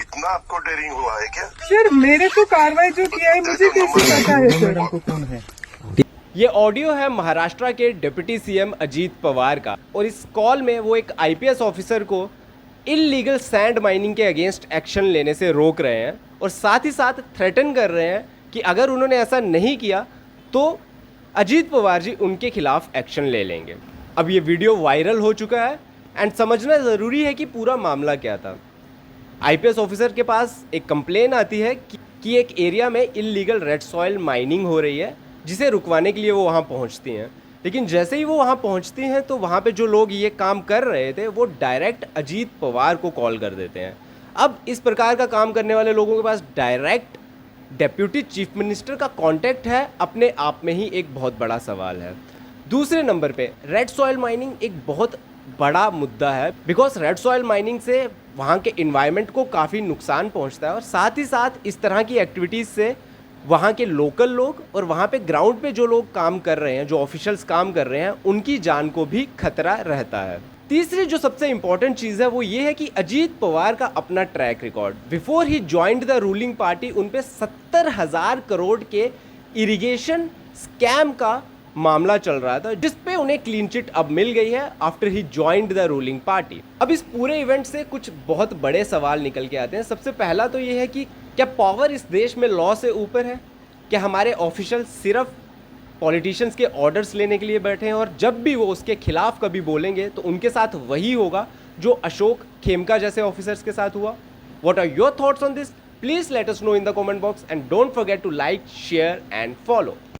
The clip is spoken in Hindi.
इतना आपको डेयरिंग हुआ है क्या? सर मेरे को कार्रवाई जो किया है मुझे कैसे पता है सर? कौन है? ये ऑडियो है महाराष्ट्र के डिप्टी सीएम अजीत पवार का, और इस कॉल में वो एक आईपीएस ऑफिसर को इल्लीगल सैंड माइनिंग के अगेंस्ट एक्शन लेने से रोक रहे हैं, और साथ ही साथ थ्रेटन कर रहे हैं कि अगर उन्होंने ऐसा नहीं किया तो अजीत पवार जी उनके खिलाफ एक्शन ले लेंगे। अब ये वीडियो वायरल हो चुका है एंड समझना ज़रूरी है कि पूरा मामला क्या था। आईपीएस ऑफिसर के पास एक कंप्लेन आती है कि एक एरिया में इल्लीगल रेड सॉइल माइनिंग हो रही है, जिसे रुकवाने के लिए वो वहाँ पहुँचती हैं। लेकिन जैसे ही वो वहाँ पहुँचती हैं तो वहाँ पे जो लोग ये काम कर रहे थे वो डायरेक्ट अजीत पवार को कॉल कर देते हैं। अब इस प्रकार का काम करने वाले लोगों के पास डायरेक्ट डेप्यूटी चीफ मिनिस्टर का कांटेक्ट है, अपने आप में ही एक बहुत बड़ा सवाल है। दूसरे नंबर पे रेड सॉइल माइनिंग एक बहुत बड़ा मुद्दा है, बिकॉज रेड सॉइल माइनिंग से वहाँ के इन्वायरमेंट को काफ़ी नुकसान पहुँचता है, और साथ ही साथ इस तरह की एक्टिविटीज़ से वहाँ के लोकल लोग और वहाँ पे ग्राउंड पे जो लोग काम कर रहे हैं, जो ऑफिशियल्स काम कर रहे हैं, उनकी जान को भी खतरा रहता है। तीसरी जो सबसे इंपॉर्टेंट चीज़ है वो ये है कि अजीत पवार का अपना track record. Before he joined the ruling party उन पे 70,000 करोड़ के इरिगेशन स्कैम का मामला चल रहा था, जिस पे उन्हें क्लीन चिट अब मिल गई है after he joined the ruling party. अब इस पूरे इवेंट से कुछ बहुत बड़े सवाल निकल के आते हैं। सबसे पहला तो ये है कि क्या पावर इस देश में लॉ से ऊपर है? क्या हमारे ऑफिशियल सिर्फ पॉलिटिशियंस के ऑर्डर्स लेने के लिए बैठे हैं, और जब भी वो उसके खिलाफ कभी बोलेंगे तो उनके साथ वही होगा जो अशोक खेमका जैसे ऑफिसर्स के साथ हुआ? What are your thoughts on this? Please let us know in the comment box and don't forget to like, share and follow.